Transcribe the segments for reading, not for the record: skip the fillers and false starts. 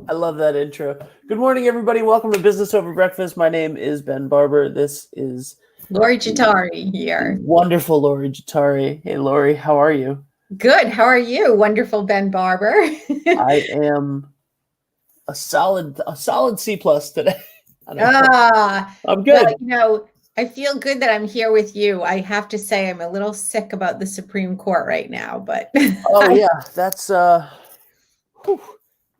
I love that intro. Good morning, everybody. Welcome to Business Over Breakfast. My name is Ben Barber. This is Lori Chitari here. wonderful Lori Jatari. Hey, Lori, how are you? Good. How are you? Wonderful Ben Barber. I am a solid C plus today. I don't know. Ah, I'm well, good. I feel good that I'm here with you. I have to say I'm a little sick about the Supreme Court right now, but Oh yeah, that's whew.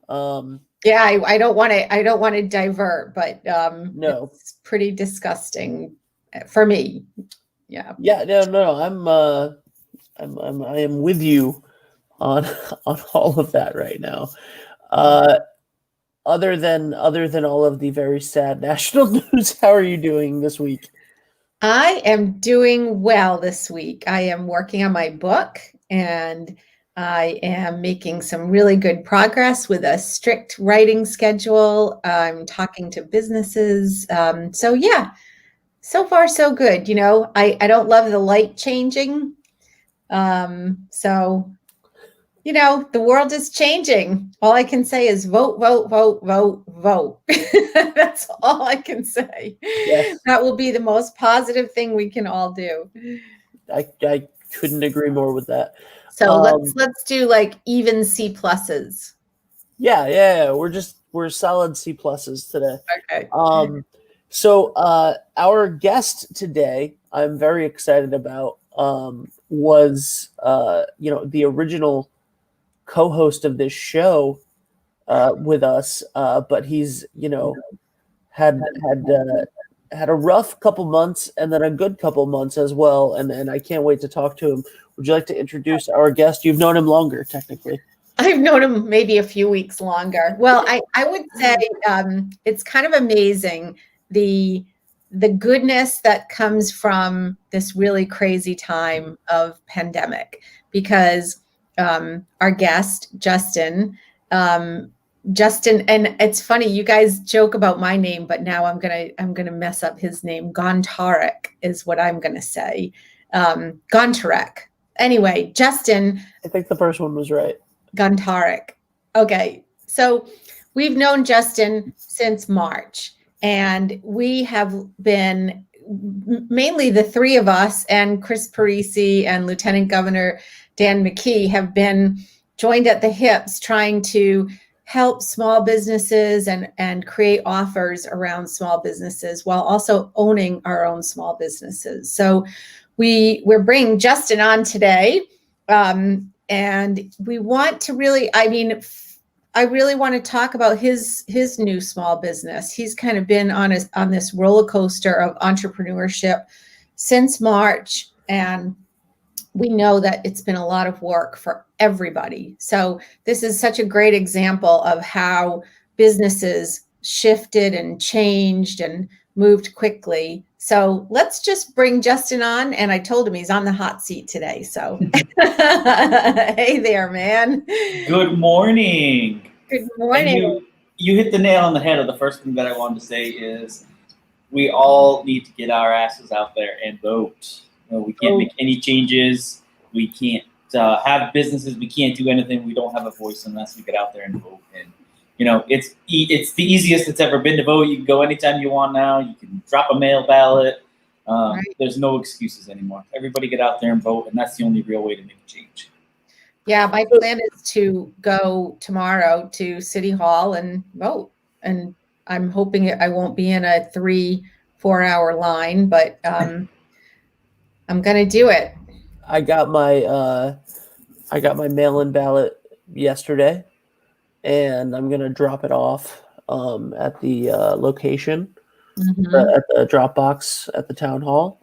um yeah, I don't want to divert, but no. it's pretty disgusting for me. Yeah. Yeah, no. I am with you on on all of that right now. Uh other than all of the very sad national news, how are you doing this week? I am doing well this week. I am working on my book and I am making some really good progress with a strict writing schedule. I'm talking to businesses. Yeah, so far so good. I don't love the light changing. The world is changing. All I can say is vote, vote, vote, vote, vote. That's all I can say. Yes, That will be the most positive thing we can all do. I couldn't agree more with that. So let's Um, let's do like even C pluses. yeah. We're solid C pluses today. Okay. Um, our guest today, I'm very excited about, was the original co-host of this show with us, but he's had a rough couple months and then a good couple months as well, and I can't wait to talk to him. Would you like to introduce our guest? You've known him longer, technically. I've known him maybe a few weeks longer. Well, I would say it's kind of amazing the goodness that comes from this really crazy time of pandemic because our guest Justin, and it's funny you guys joke about my name, but now I'm gonna mess up his name. Gontarek is what I'm gonna say. Gontarek. Anyway, Justin. I think the first one was right. Gontarek. Okay, so we've known Justin since March, and we have been mainly the three of us and Chris Parisi and Lieutenant Governor Dan McKee have been joined at the hips trying to help small businesses and create offers around small businesses while also owning our own small businesses. So we're bringing Justin on today. And we want to I really want to talk about his new small business. He's kind of been on this roller coaster of entrepreneurship since March, and we know that it's been a lot of work for everybody. So this is such a great example of how businesses shifted and changed and moved quickly. So let's just bring Justin on. And I told him he's on the hot seat today. So hey there, man. Good morning. Good And morning. you hit the nail on the head. Of the first thing that I wanted to say is we all need to get our asses out there and vote. We can't make any changes. We can't have businesses. We can't do anything. We don't have a voice unless we get out there and vote. And it's the easiest it's ever been to vote. You can go anytime you want now. You can drop a mail ballot. Right. There's no excuses anymore. Everybody get out there and vote, and that's the only real way to make a change. Yeah, my plan is to go tomorrow to City Hall and vote. And I'm hoping I won't be in a 3-4 hour line, but I'm going to do it. I got my mail-in ballot yesterday, and I'm gonna drop it off at the location at the drop box at the town hall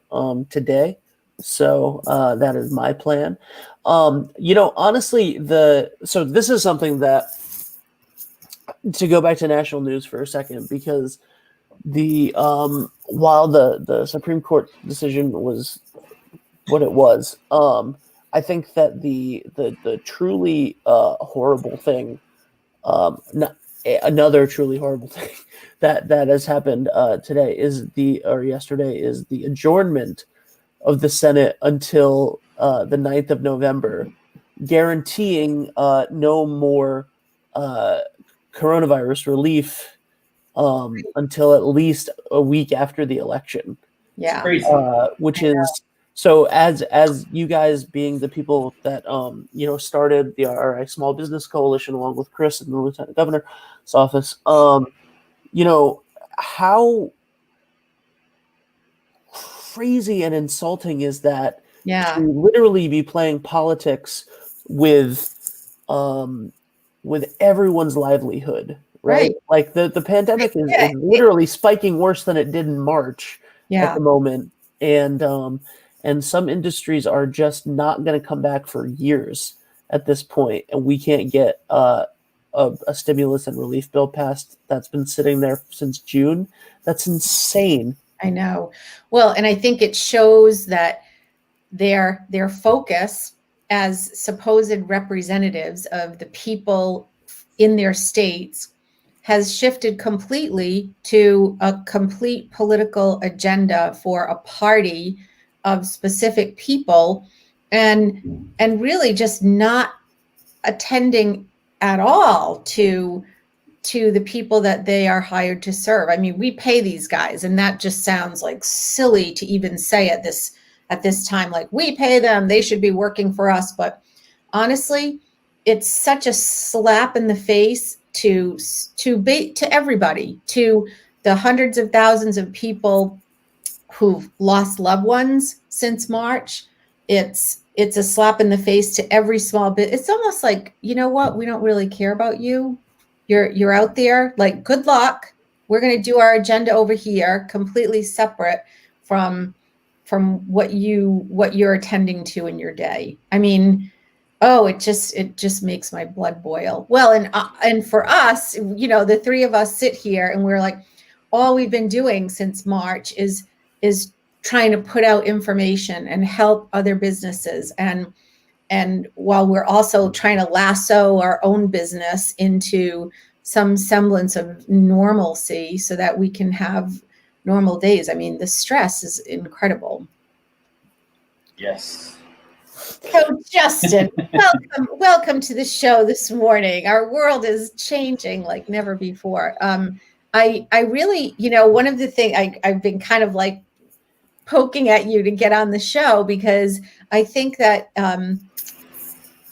today. So that is my plan. Honestly, so this is something that, to go back to national news for a second, because while the Supreme Court decision was what it was, I think that the truly horrible thing, another truly horrible thing that has happened yesterday is the adjournment of the Senate until the 9th of November, guaranteeing no more coronavirus relief until at least a week after the election. Yeah. Crazy. Which is so as you guys being the people that started the RI Small Business Coalition along with Chris in the Lieutenant Governor's office, how crazy and insulting is that to literally be playing politics with everyone's livelihood, right? Like the pandemic is literally spiking worse than it did in March at the moment, and some industries are just not going to come back for years at this point, and we can't get a stimulus and relief bill passed that's been sitting there since June. That's insane. I know. Well, and I think it shows that their focus as supposed representatives of the people in their states has shifted completely to a complete political agenda for a party of specific people, and really just not attending at all to the people that they are hired to serve. I mean, we pay these guys, and that just sounds like silly to even say at this time, like, we pay them, they should be working for us. But honestly, it's such a slap in the face to everybody, to the hundreds of thousands of people who've lost loved ones since March. It's a slap in the face to every small bit. It's almost like, you know what? We don't really care about you. You're out there, like, good luck. We're going to do our agenda over here, completely separate from what you're attending to in your day. I mean, it just makes my blood boil. Well, and for us, the three of us sit here and we're like, all we've been doing since March is trying to put out information and help other businesses, and while we're also trying to lasso our own business into some semblance of normalcy so that we can have normal days. I mean, the stress is incredible. Yes. So, Justin, welcome to the show this morning. Our world is changing like never before. I really, one of the things I've been kind of like poking at you to get on the show, because I think that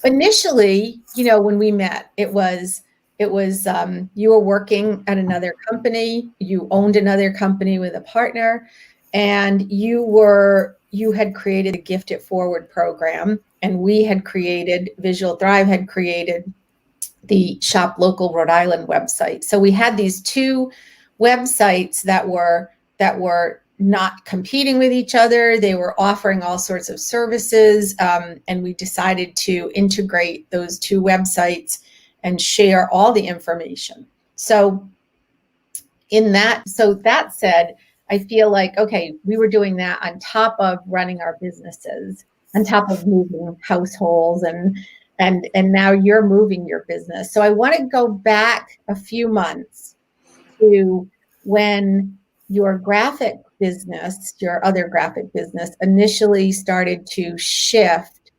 initially, when we met, it was you were working at another company, you owned another company with a partner, and you had created a Gift It Forward program, and Visual Thrive had created the Shop Local Rhode Island website. So we had these two websites that were not competing with each other. They were offering all sorts of services, and we decided to integrate those two websites and share all the information. So that said, I feel like, okay, we were doing that on top of running our businesses, on top of moving households, and now you're moving your business. So I want to go back a few months to when your graphic business, your other graphic business, initially started to shift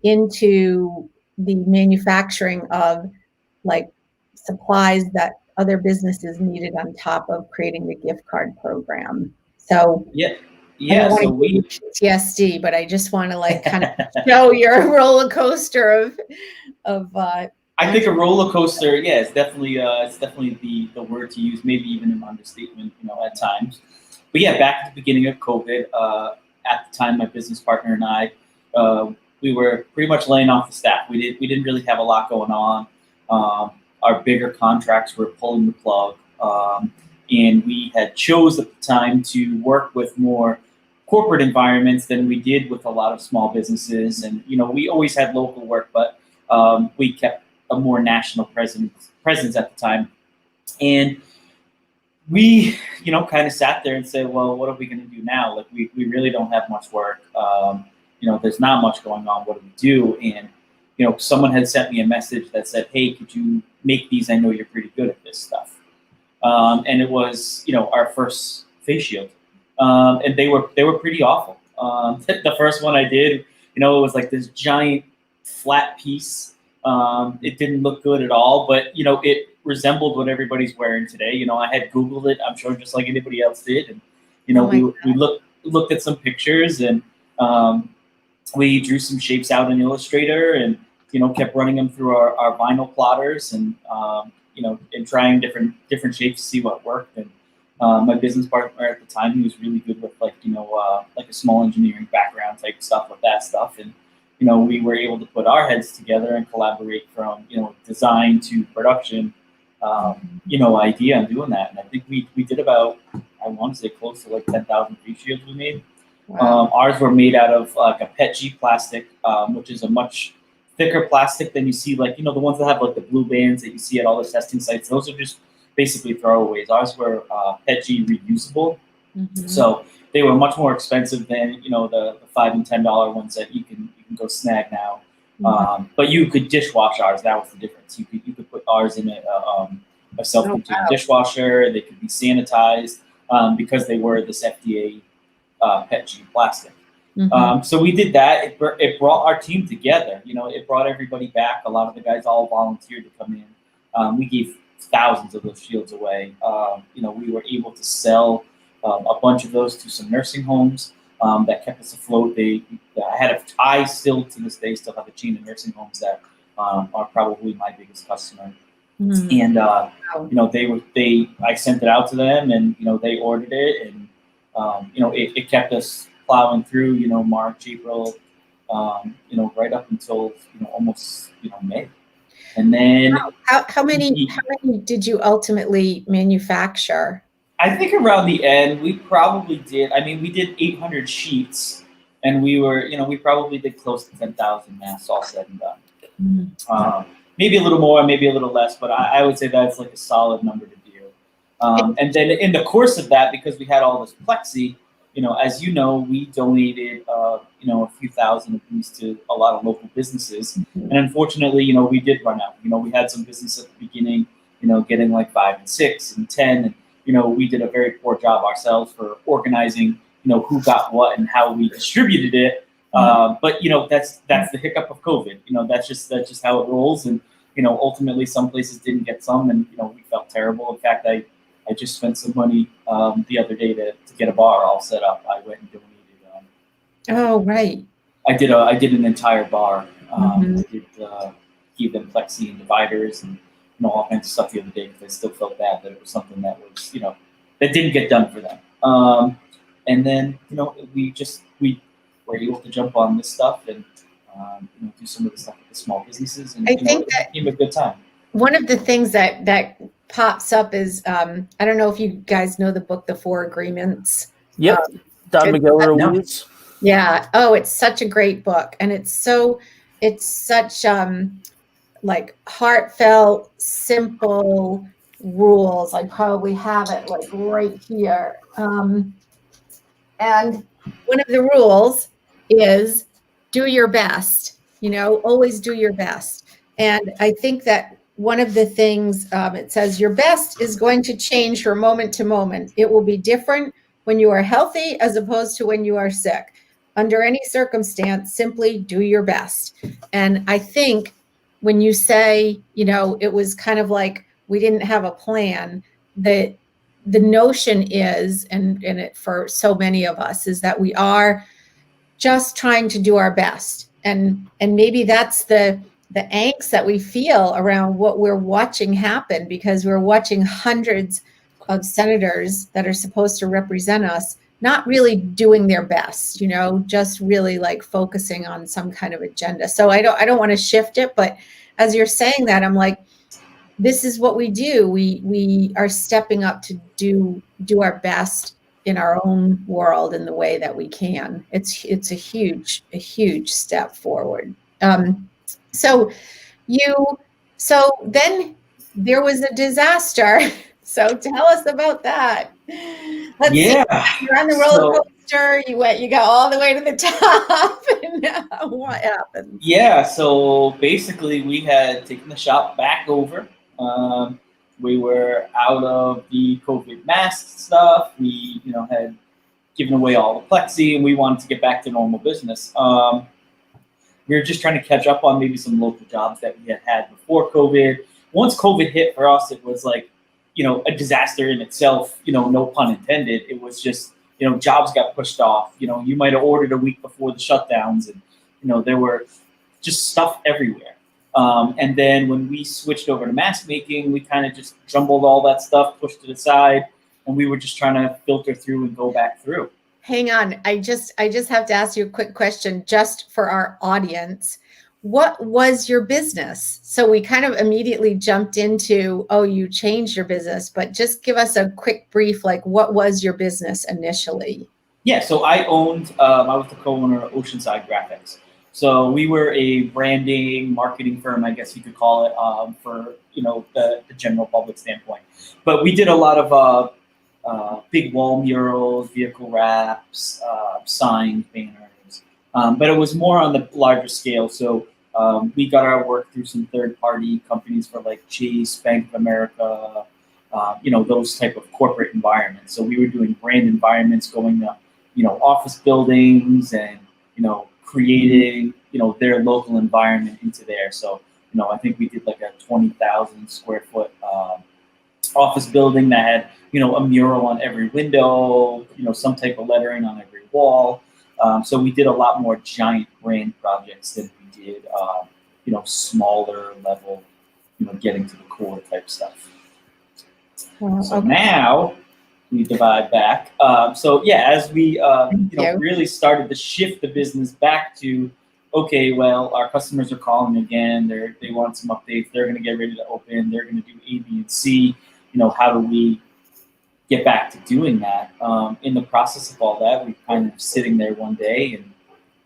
into the manufacturing of like supplies that other businesses needed on top of creating the gift card program. So yeah. So we PTSD, but I just want to like kind of show your roller coaster of. I think a roller coaster, it's definitely the word to use, maybe even an understatement, at times. But yeah, back at the beginning of COVID, at the time, my business partner and I, we were pretty much laying off the staff. We didn't really have a lot going on. Our bigger contracts were pulling the plug, and we had chose at the time to work with more corporate environments than we did with a lot of small businesses. And we always had local work, but we kept a more national presence at the time. And we, kind of sat there and said, well, what are we going to do now? Like, we really don't have much work. There's not much going on. What do we do? And, someone had sent me a message that said, hey, could you make these? I know you're pretty good at this stuff. And it was, our first face shield. And they were pretty awful. The first one I did, it was like this giant flat piece. It didn't look good at all, but resembled what everybody's wearing today. You know, I had Googled it, I'm sure, just like anybody else did, and we looked at some pictures, and we drew some shapes out in Illustrator, and kept running them through our vinyl plotters, and and trying different shapes to see what worked. And my business partner at the time, he was really good with like a small engineering background type stuff with that stuff, and we were able to put our heads together and collaborate from design to production, idea on doing that. And I think we did about, I want to say, close to like 10,000 face shields we made. Wow. Ours were made out of like a PETG plastic, which is a much thicker plastic than you see, like the ones that have like the blue bands that you see at all the testing sites. Those are just basically throwaways. Ours were PETG reusable, so they were much more expensive than the $5 and $10 ones that you can go snag now. But you could dishwash ours. That was the difference. You could put ours in a self-contained dishwasher. They could be sanitized because they were this FDA PETG plastic. So we did that. It brought our team together. It brought everybody back. A lot of the guys all volunteered to come in. We gave thousands of those shields away. We were able to sell a bunch of those to some nursing homes that kept us afloat. I still to this day still have a chain of nursing homes that are probably my biggest customer. And I sent it out to them, and they ordered it, and it kept us plowing through March, April, right up until almost May. And then how many did you ultimately manufacture? I think around the end we probably did. I mean, we did 800 sheets, and we probably did close to 10,000 masks all said and done. Maybe a little more, maybe a little less, but I would say that's like a solid number to do. And then in the course of that, because we had all this plexi, as we donated, a few thousand of these to a lot of local businesses. And unfortunately, we did run out. We had some business at the beginning, getting like 5 and 6 and 10. And, we did a very poor job ourselves for organizing, who got what and how we distributed it. But, that's the hiccup of COVID. That's just how it rolls. And, ultimately some places didn't get some, and, we felt terrible. In fact, I just spent some money the other day to get a bar all set up. I went and donated. Oh, right. I did an entire bar. Gave them plexi and dividers and all kinds of stuff the other day, because I still felt bad that it was something that was that didn't get done for them. And then we were able to jump on this stuff and do some of the stuff with the small businesses, and I think that it became a good time. One of the things that pops up is I don't know if you guys know the book, The 4 Agreements. Yep. Don Miguel Ruiz. Yeah. Oh, it's such a great book, and it's such like heartfelt, simple rules. I probably have it like right here. And one of the rules is do your best. Always do your best. And I think that one of the things it says, your best is going to change from moment to moment. It will be different when you are healthy as opposed to when you are sick. Under any circumstance, simply do your best. And I think when you say, it was kind of like we didn't have a plan, that the notion is, and it for so many of us, is that we are just trying to do our best. And maybe that's the angst that we feel around what we're watching happen, because we're watching hundreds of senators that are supposed to represent us not really doing their best, just really like focusing on some kind of agenda. So I don't want to shift it, but as you're saying that, I'm like, this is what we do. We are stepping up to do our best in our own world in the way that we can. It's a huge step forward. So then there was a disaster. So tell us about that. Let's see. You're on the roller coaster. You got all the way to the top. And what happened? Yeah. So basically, we had taken the shop back over. We were out of the COVID mask stuff. We, had given away all the plexi, and we wanted to get back to normal business. We were just trying to catch up on maybe some local jobs that we had before COVID. once COVID hit for us, it was like, a disaster in itself, no pun intended. It was just, jobs got pushed off. You might have ordered a week before the shutdowns, and, there were just stuff everywhere. And then when we switched over to mask making, we kind of just jumbled all that stuff, pushed it aside, and we were just trying to filter through and go back through. Hang on. I just have to ask you a quick question just for our audience. What was your business? So we kind of immediately jumped into, oh, you changed your business, but just give us a quick brief, like what was your business initially? Yeah, so I was the co-owner of Oceanside Graphics. So we were a branding, marketing firm, I guess you could call it, for, the general public standpoint. But we did a lot of big wall murals, vehicle wraps, signs, banners. But it was more on the larger scale. So we got our work through some third-party companies for like Chase, Bank of America, those type of corporate environments. So we were doing brand environments, going to, office buildings and, creating, their local environment into there. So, I think we did like a 20,000 square foot office building that had, a mural on every window, some type of lettering on every wall. So we did a lot more giant brand projects than we did, smaller level, getting to the core type stuff. So now we divide back. So yeah, as we really started to shift the business back to, okay, well, our customers are calling again. They want some updates. They're going to get ready to open. They're going to do A, B, and C. How do we get back to doing that? In the process of all that, we kind of sitting there one day and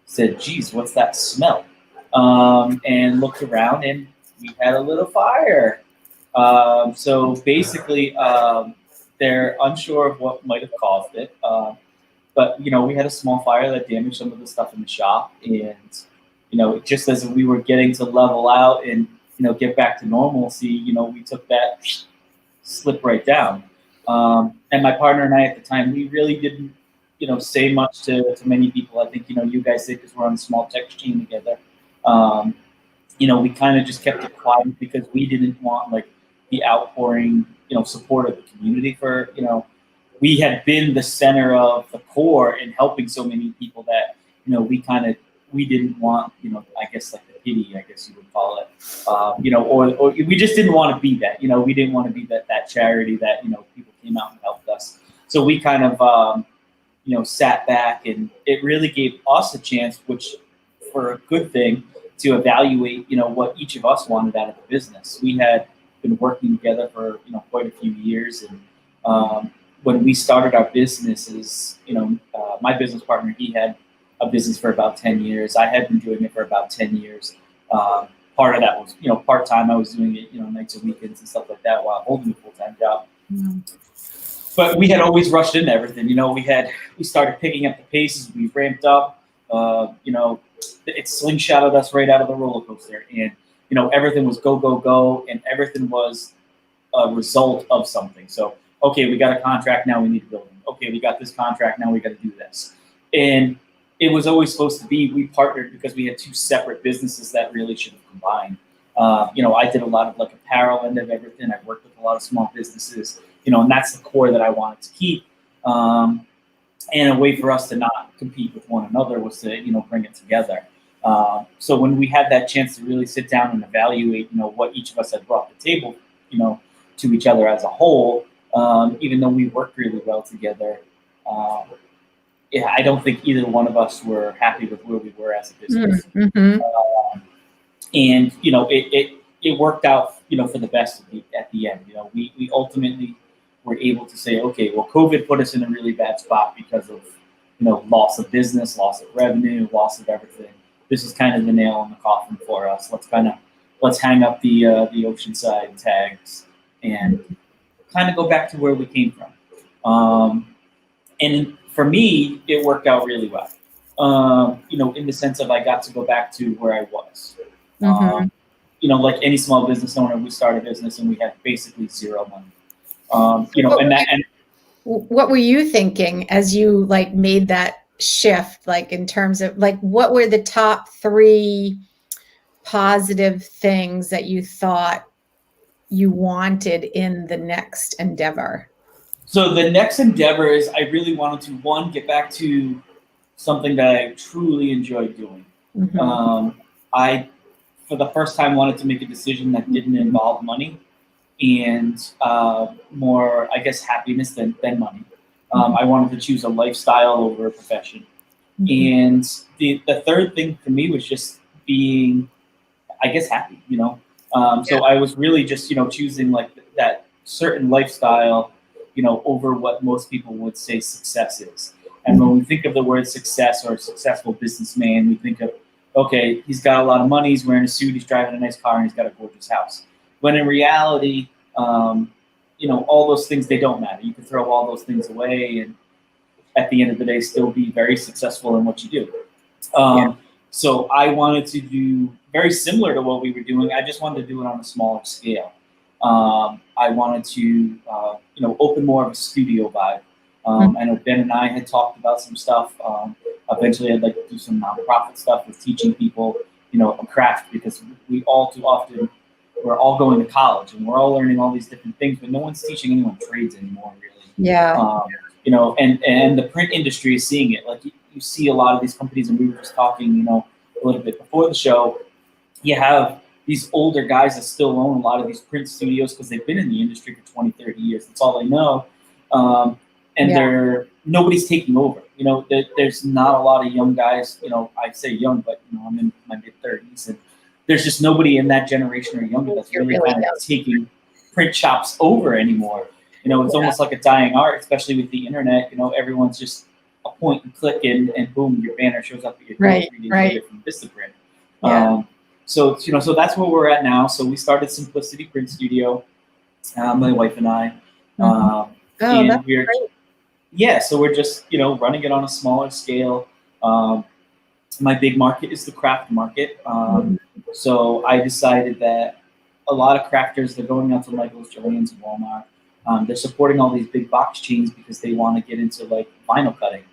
said, geez, what's that smell? And looked around and we had a little fire. So basically, they're unsure of what might have caused it. But, we had a small fire that damaged some of the stuff in the shop. And, just as we were getting to level out and, get back to normalcy, we took that slip right down. And my partner and I at the time, we really didn't, say much to many people. I think, you guys did because we're on a small tech team together. We kind of just kept it quiet because we didn't want like the outpouring, support of the community for, we had been the center of the core in helping so many people that, we didn't want, I guess like the pity, I guess you would call it, or we just didn't want to be that, we didn't want to be that charity that, people came out and helped us. So we kind of, sat back, and it really gave us a chance, which for a good thing, to evaluate, what each of us wanted out of the business. We had been working together for, quite a few years. And when we started our businesses, my business partner, he had a business for about 10 years. I had been doing it for about 10 years. Part of that was, part-time. I was doing it, nights and weekends and stuff like that while holding a full-time job. Mm-hmm. But we had always rushed into everything. We started picking up the pace as we ramped up. It slingshotted us right out of the roller coaster. And, everything was go, go, go. And everything was a result of something. So, okay, we got a contract. Now we need a building. Okay, we got this contract. Now we got to do this. And it was always supposed to be, we partnered because we had two separate businesses that really should have combined. I did a lot of like apparel end of everything. I worked with a lot of small businesses, and that's the core that I wanted to keep. And a way for us to not compete with one another was to, bring it together. So when we had that chance to really sit down and evaluate, what each of us had brought to the table, to each other as a whole, even though we worked really well together, I don't think either one of us were happy with where we were as a business. Mm-hmm. And, it worked out, for the best at the end. We ultimately were able to say, okay, well, COVID put us in a really bad spot because of, loss of business, loss of revenue, loss of everything. This is kind of the nail in the coffin for us. Let's hang up the Oceanside tags and kind of go back to where we came from. And for me, it worked out really well. In the sense of I got to go back to where I was. Mm-hmm. Like any small business owner, we started a business and we had basically zero money. What were you thinking as you like made that shift? Like in terms of like, what were the top 3 positive things that you thought you wanted in the next endeavor? So the next endeavor is I really wanted to, one, get back to something that I truly enjoyed doing. I, for the first time, wanted to make a decision that didn't involve money and more, I guess, happiness than money. I wanted to choose a lifestyle over a profession. And the third thing for me was just being, I guess, happy, So I was really just, choosing like that certain lifestyle, over what most people would say success is. And when we think of the word success or successful businessman, we think of, okay, he's got a lot of money, he's wearing a suit, he's driving a nice car, and he's got a gorgeous house. When in reality, all those things, they don't matter. You can throw all those things away and at the end of the day still be very successful in what you do. So I wanted to do very similar to what we were doing. I just wanted to do it on a smaller scale. I wanted to, open more of a studio vibe. I know Ben and I had talked about some stuff. Eventually, I'd like to do some nonprofit stuff with teaching people, a craft, because we all too often, we're all going to college and we're all learning all these different things, but no one's teaching anyone trades anymore, really. Yeah. And the print industry is seeing it. Like you see a lot of these companies, and we were just talking, a little bit before the show. You have these older guys that still own a lot of these print studios because they've been in the industry for 20, 30 years. That's all they know. And nobody's taking over. There's not a lot of young guys, I say young, but I'm in my mid-30s, and there's just nobody in that generation or younger that's really kind of taking print shops over anymore. It's almost like a dying art, especially with the internet. Everyone's just a point and click, and boom, your banner shows up at your door 3 days later from Vistaprint. So that's where we're at now. So we started Simplicity Print Studio, my wife and I. And that's great. Yeah, so we're just running it on a smaller scale. My big market is the craft market. So I decided that a lot of crafters, they're going out to Michael's, Joann's, and Walmart. They're supporting all these big box chains because they want to get into like vinyl cutting.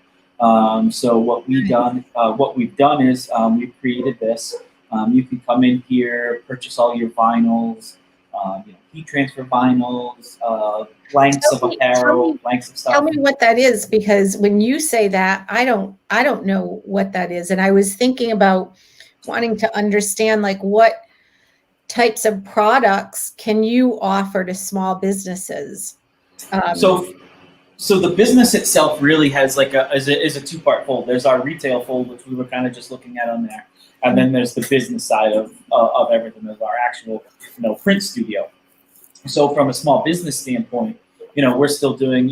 So what we've done is we've created this. You can come in here, purchase all your vinyls, heat transfer vinyls, blanks of apparel, blanks of stuff. Tell me what that is, because when you say that, I don't know what that is. And I was thinking about wanting to understand like what types of products can you offer to small businesses? So the business itself really has like is a two-part fold. There's our retail fold, which we were kind of just looking at on there, and then there's the business side of everything. There's our actual print studio. So from a small business standpoint, we're still doing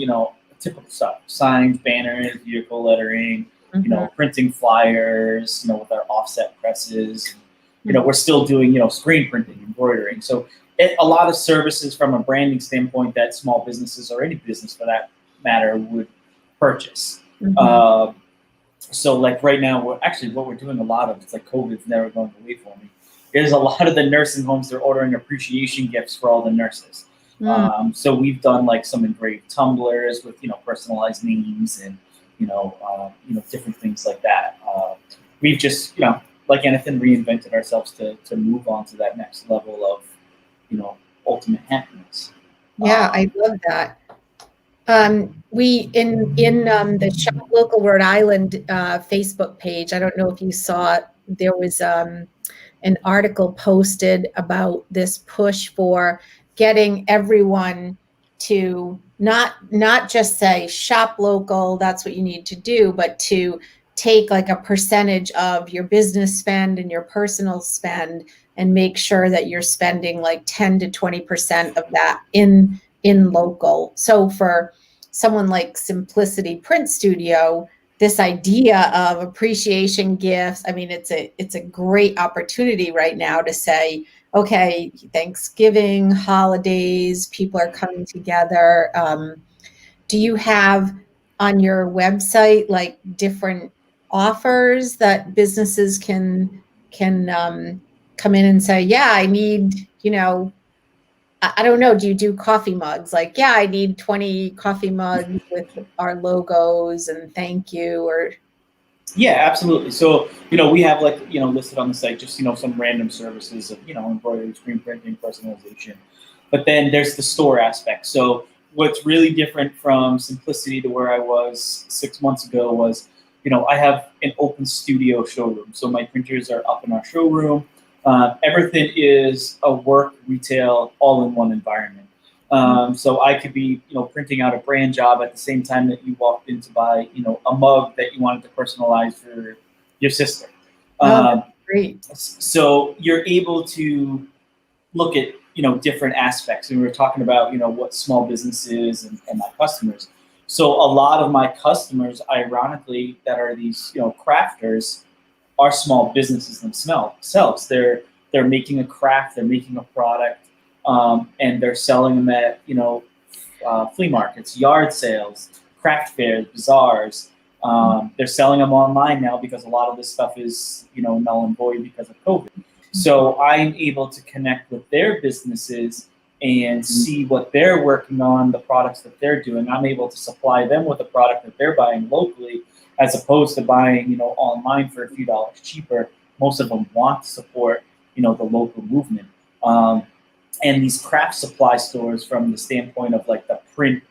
typical stuff: signs, banners, vehicle lettering, printing flyers, with our offset presses. We're still doing screen printing, embroidering. So a lot of services from a branding standpoint that small businesses, or any business for that matter, would purchase. So like right now, what we're doing a lot of, it's like COVID's never going away for me. There's a lot of the nursing homes, they're ordering appreciation gifts for all the nurses. So we've done like some engraved tumblers with personalized names and different things like that. We've just like anything, reinvented ourselves to move on to that next level of ultimate happiness. Yeah, I love that. We in the Shop Local Rhode Island Facebook page, I don't know if you saw it, there was an article posted about this push for getting everyone to not just say shop local, that's what you need to do, but to take like a percentage of your business spend and your personal spend and make sure that you're spending like 10 to 20% of that in local. So for someone like Simplicity Print Studio, this idea of appreciation gifts, I mean, it's a great opportunity right now to say, okay, Thanksgiving, holidays, people are coming together. Do you have on your website like different offers that businesses can come in and say, yeah, I need, I don't know, do you do coffee mugs? Like, yeah, I need 20 coffee mugs with our logos and thank you, or... Yeah, absolutely. So, we have like, listed on the site, just, some random services of, embroidery, screen printing, personalization. But then there's the store aspect. So what's really different from simplicity to where I was 6 months ago was, I have an open studio showroom. So my printers are up in our showroom. Everything is a work retail all-in-one environment. So I could be, printing out a brand job at the same time that you walked in to buy, a mug that you wanted to personalize for your sister. Great. So you're able to look at, different aspects. And we were talking about, what small businesses and my customers. So a lot of my customers, ironically, that are these, crafters, are small businesses themselves. They're making a craft, they're making a product, and they're selling them at, flea markets, yard sales, craft fairs, bazaars. They're selling them online now because a lot of this stuff is, null and void because of COVID. So I'm able to connect with their businesses and see what they're working on, the products that they're doing. I'm able to supply them with a product that they're buying locally, as opposed to buying, online for a few dollars cheaper. Most of them want to support, the local movement. And these craft supply stores, from the standpoint of like the print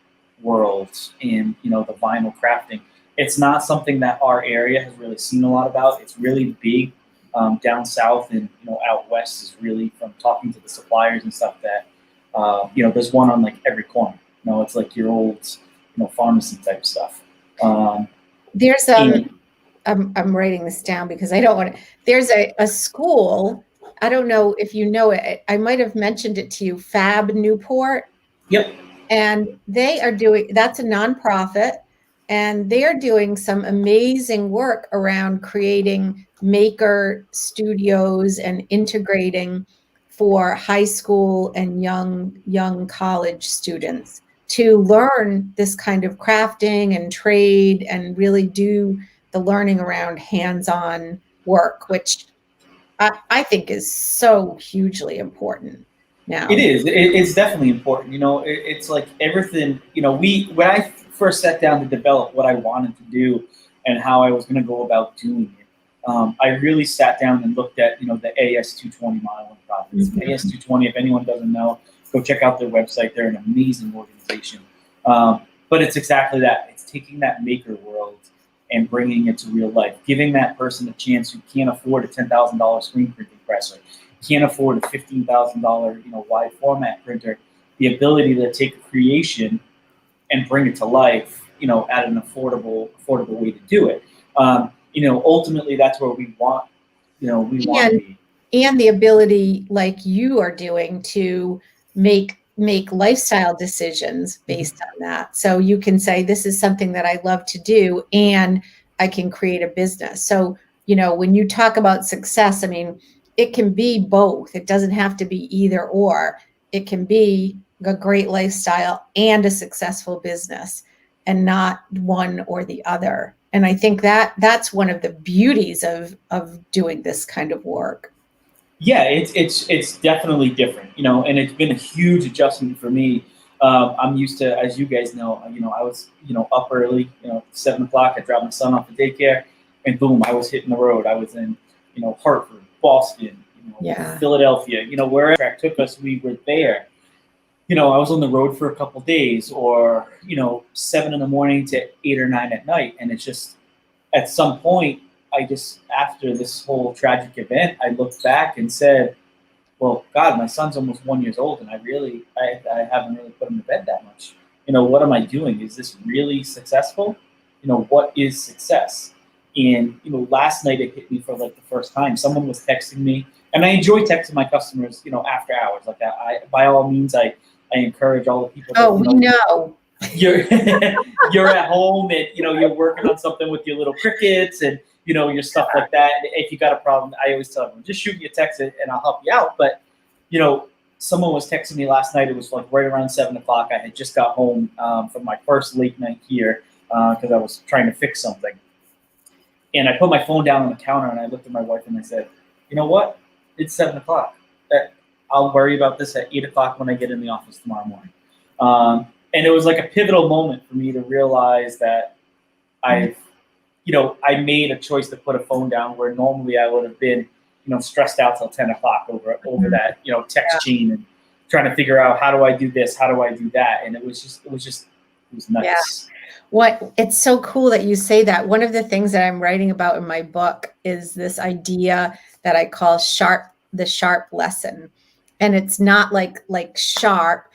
world and, the vinyl crafting, it's not something that our area has really seen a lot about. It's really big down south, and, out west is really, from talking to the suppliers and stuff, that, there's one on like every corner. It's like your old, pharmacy type stuff. There's I'm writing this down because I don't want to. There's a school. I don't know if you know it. I might have mentioned it to you. Fab Newport. Yep. And they are doing. That's a nonprofit, and they are doing some amazing work around creating maker studios and integrating for high school and young college students to learn this kind of crafting and trade and really do the learning around hands-on work, which I think is so hugely important now. It is. It's definitely important. It's like everything. When I first sat down to develop what I wanted to do and how I was going to go about doing it, I really sat down and looked at, the AS220 modeling projects. Mm-hmm. AS220, if anyone doesn't know, go check out their website. They're an amazing organization. But it's exactly that. It's taking that maker world and bringing it to real life, giving that person a chance who can't afford a $10,000 screen printing press, or can't afford a $15,000 wide format printer, the ability to take a creation and bring it to life, at an affordable way to do it. Ultimately that's where we want, want to be. And the ability, like you are doing, to make lifestyle decisions based on that. So you can say, this is something that I love to do, and I can create a business. So, when you talk about success, I mean, it can be both. It doesn't have to be either or. It can be a great lifestyle and a successful business, and not one or the other. And I think that that's one of the beauties of doing this kind of work. Yeah, it's definitely different, and it's been a huge adjustment for me. I'm used to, as you guys know, I was, up early, 7 o'clock. I dropped my son off at daycare, and boom, I was hitting the road. I was in, Hartford, Boston, Philadelphia, wherever the track took us, we were there. I was on the road for a couple days, or 7 in the morning to 8 or 9 at night, and it's just, at some point, after this whole tragic event, I looked back and said, well, God, my son's almost 1 year old, and I haven't really put him to bed that much. What am I doing? Is this really successful? What is success? And, last night it hit me for like the first time. Someone was texting me, and I enjoy texting my customers, after hours. Like I by all means, I encourage all the people. Oh, we know. You're you're at home, and you're working on something with your little crickets and your stuff like that. And if you got a problem, I always tell them, just shoot me a text and I'll help you out. But someone was texting me last night. It was like right around 7 o'clock. I had just got home from my first late night here because I was trying to fix something. And I put my phone down on the counter, and I looked at my wife and I said, you know what? It's 7 o'clock. I'll worry about this at 8 o'clock when I get in the office tomorrow morning. And it was like a pivotal moment for me to realize that I made a choice to put a phone down where normally I would have been, stressed out till 10 o'clock over that, text chain. trying to figure out how do I do this, how do I do that, and it was nice. Yeah. It's so cool that you say that. One of the things that I'm writing about in my book is this idea that I call the sharp lesson. And it's not like sharp,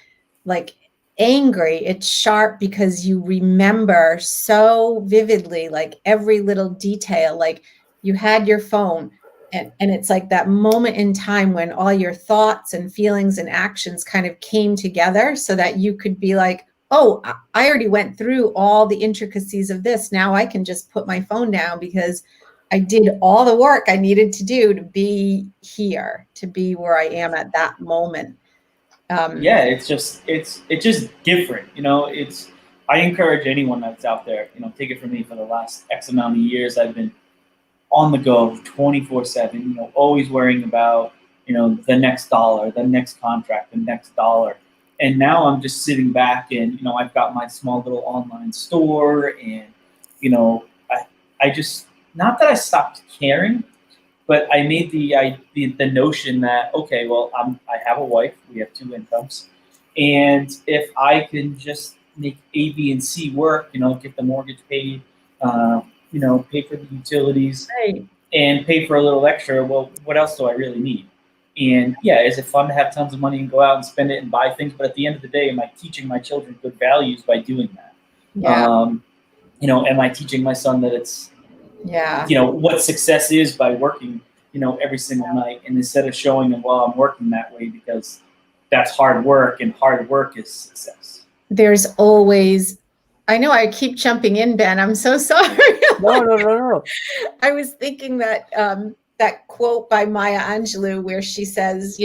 like angry. It's sharp because you remember so vividly, like every little detail. Like you had your phone, and it's like that moment in time when all your thoughts and feelings and actions kind of came together so that you could be like, oh, I already went through all the intricacies of this. Now I can just put my phone down because I did all the work I needed to do to be here, to be where I am at that moment. Yeah, it's just different. I encourage anyone that's out there, take it from me, for the last X amount of years, I've been on the go 24/7, always worrying about, the next dollar, the next contract, the next dollar. And now I'm just sitting back and, I've got my small little online store, and, I just, not that I stopped caring, but I made the notion that, okay, well, I have a wife, we have 2 incomes, and if I can just make A, B, and C work, get the mortgage paid, pay for the utilities, Right. and pay for a little extra, well, what else do I really need? And yeah, is it fun to have tons of money and go out and spend it and buy things? But at the end of the day, am I teaching my children good values by doing that? Yeah. Am I teaching my son that it's, Yeah. what success is by working, every single night, and instead of showing them, well, I'm working that way because that's hard work, and hard work is success. There's always, I know I keep jumping in, Ben. I'm so sorry. No. I was thinking that that quote by Maya Angelou where she says,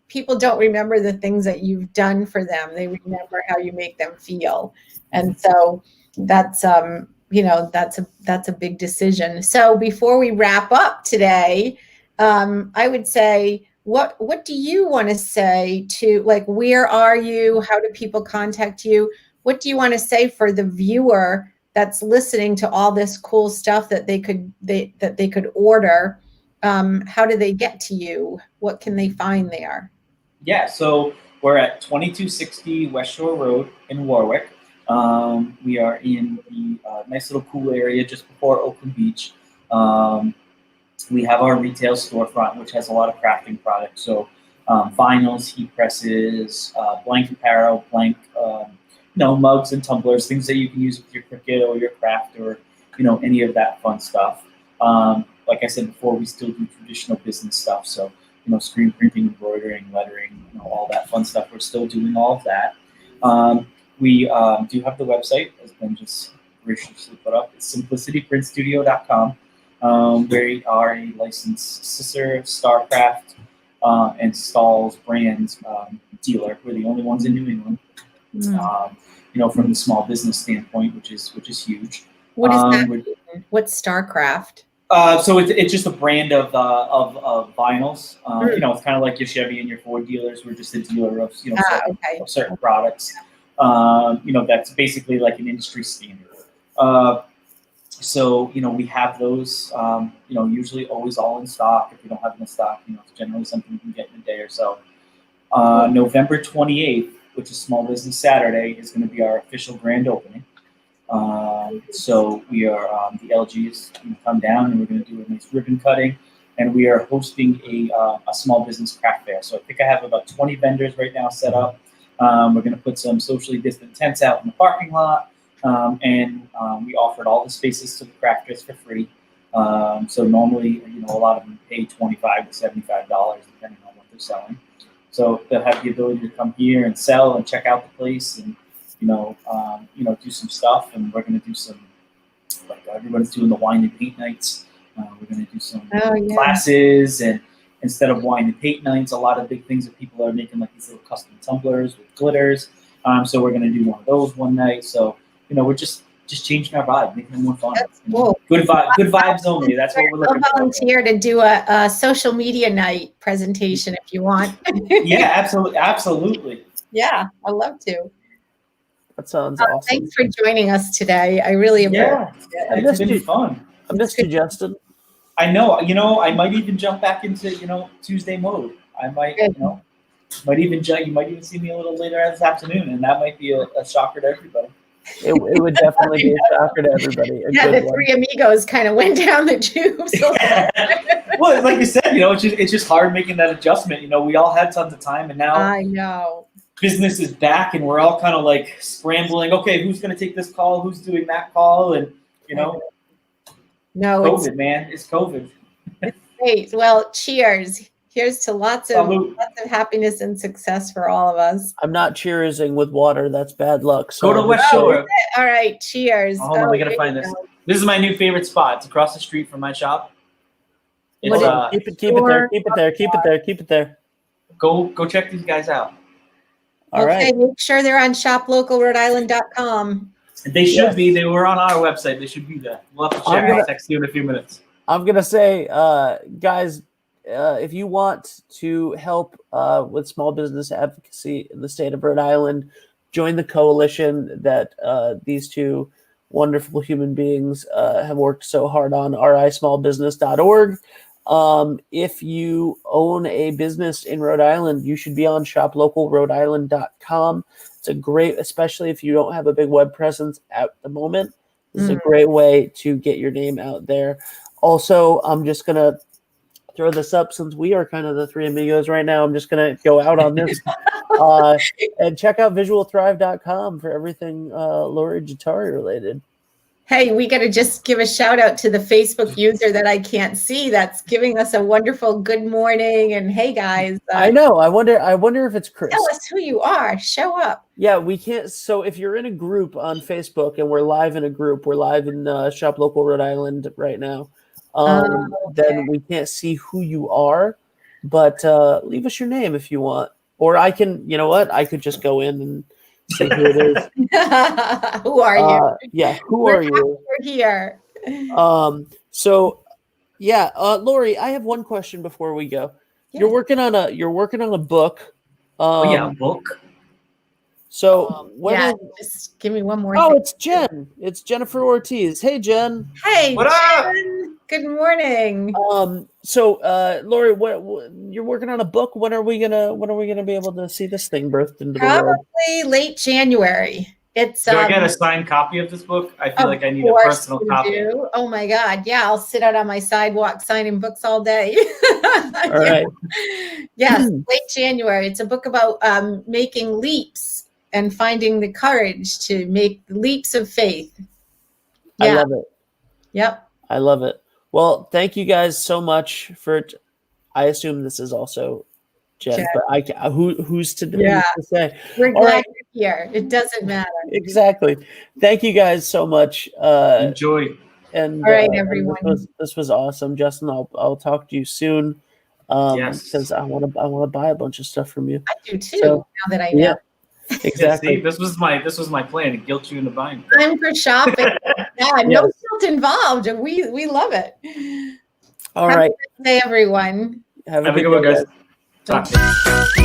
people don't remember the things that you've done for them. They remember how you make them feel. And so that's that's a big decision. So before we wrap up today, I would say, what do you want to say to, like, where are you? How do people contact you? What do you want to say for the viewer that's listening to all this cool stuff that they could order? How do they get to you? What can they find there? Yeah, so we're at 2260 West Shore Road in Warwick. We are in the nice little cool area just before Oakland Beach. We have our retail storefront, which has a lot of crafting products. So vinyls, heat presses, blank apparel, blank mugs and tumblers, things that you can use with your Cricut or your craft, or any of that fun stuff. Like I said before, we still do traditional business stuff. So screen printing, embroidering, lettering, all that fun stuff. We're still doing all of that. We do have the website, as Ben just graciously put up. It's simplicityprintstudio.com. We are a licensed Sister, Starcraft, and Stahl's brands dealer. We're the only ones in New England. From the small business standpoint, which is huge. What is that? What's Starcraft? So it's just a brand of vinyls. It's kind of like your Chevy and your Ford dealers. We're just a dealer of of certain products. That's basically like an industry standard. So we have those. Usually always all in stock. If we don't have them in stock, it's generally something you can get in a day or so. November 28th, which is Small Business Saturday, is going to be our official grand opening. So we are, the LG is going to come down, and we're going to do a nice ribbon cutting, and we are hosting a small business craft fair. So I think I have about 20 vendors right now set up. We're going to put some socially distant tents out in the parking lot, and we offered all the spaces to the crafters for free. So normally, a lot of them pay $25 to $75 depending on what they're selling. So they'll have the ability to come here and sell and check out the place, and do some stuff. And we're going to do some, like everyone's doing the wine and paint nights. We're going to do some classes, and instead of wine and paint nights, a lot of big things that people are making, like these little custom tumblers with glitters. So we're going to do one of those one night. So we're just changing our vibe, making it more fun. That's cool. Good vibes only. That's what we're looking for. I'll volunteer to do a social media night presentation if you want. Yeah, absolutely. Yeah, I'd love to. That sounds awesome. Thanks for joining us today. I really appreciate it. It's been fun. I missed you, Justin. I know. I might even jump back into Tuesday mode. I might. You might even see me a little later this afternoon, and that might be a shocker to everybody. It would definitely be a shocker to everybody. The three amigos kind of went down the tubes. Well, like you said, it's just hard making that adjustment. We all had tons of time, and now I know business is back, and we're all kind of like scrambling. Okay, who's going to take this call? Who's doing that call? And no, COVID, man, it's COVID. It's great. Well, cheers. Here's to lots of happiness and success for all of us. I'm not cheersing with water. That's bad luck. So go to West Shore. All right, cheers. Hold on, we gotta find this. This is my new favorite spot. It's across the street from my shop. Keep it there. Go check these guys out. All right. Make sure they're on shoplocalrhodeisland.com. They should be. They were on our website. They should be there. We'll have to check. I'll text you in a few minutes. I'm gonna say, guys, if you want to help with small business advocacy in the state of Rhode Island, join the coalition that these two wonderful human beings have worked so hard on, rismallbusiness.org. If you own a business in Rhode Island, you should be on shoplocalrhodeisland.com. It's a great, especially if you don't have a big web presence at the moment, this is a great way to get your name out there. Also, I'm just going to throw this up since we are kind of the three amigos right now. I'm just going to go out on this and check out visualthrive.com for everything Lori Jatari related. Hey, we got to just give a shout out to the Facebook user that I can't see that's giving us a wonderful good morning and hey guys. I know. I wonder if it's Chris. Tell us who you are. Show up. Yeah, we can't. So if you're in a group on Facebook and we're live in a group, we're live in Shop Local Rhode Island right now. Then we can't see who you are, but leave us your name if you want. Or I can, I could just go in and see who it is. Who are you? Yeah, who are you? We're here. Lori, I have one question before we go. Yes. You're working on a book. A book. So just give me one more. Oh, it's Jen. It's Jennifer Ortiz. Hey, Jen. Hey, what up? Good morning. So Lori, what you're working on a book? When are we gonna be able to see this thing birthed into the world? Probably late January. It's. Do I get a signed copy of this book? I feel like I need a personal copy. Do. Oh my God! Yeah, I'll sit out on my sidewalk signing books all day. All right. Yes, late January. It's a book about making leaps and finding the courage to make the leaps of faith. Yeah. I love it. Yep. I love it. Well, thank you guys so much for. I assume this is also Jen, but who's to say? We're glad you're here. It doesn't matter. Exactly. Thank you guys so much. Enjoy. And all right, everyone. This was awesome, Justin. I'll talk to you soon. Because I want to buy a bunch of stuff from you. I do too. Now that I know. Yeah. Exactly. See, this was my plan to guilt you into buying. Time for shopping. No guilt involved. We love it. All right. Have a good day, everyone. Have a good one, guys. Talk to you.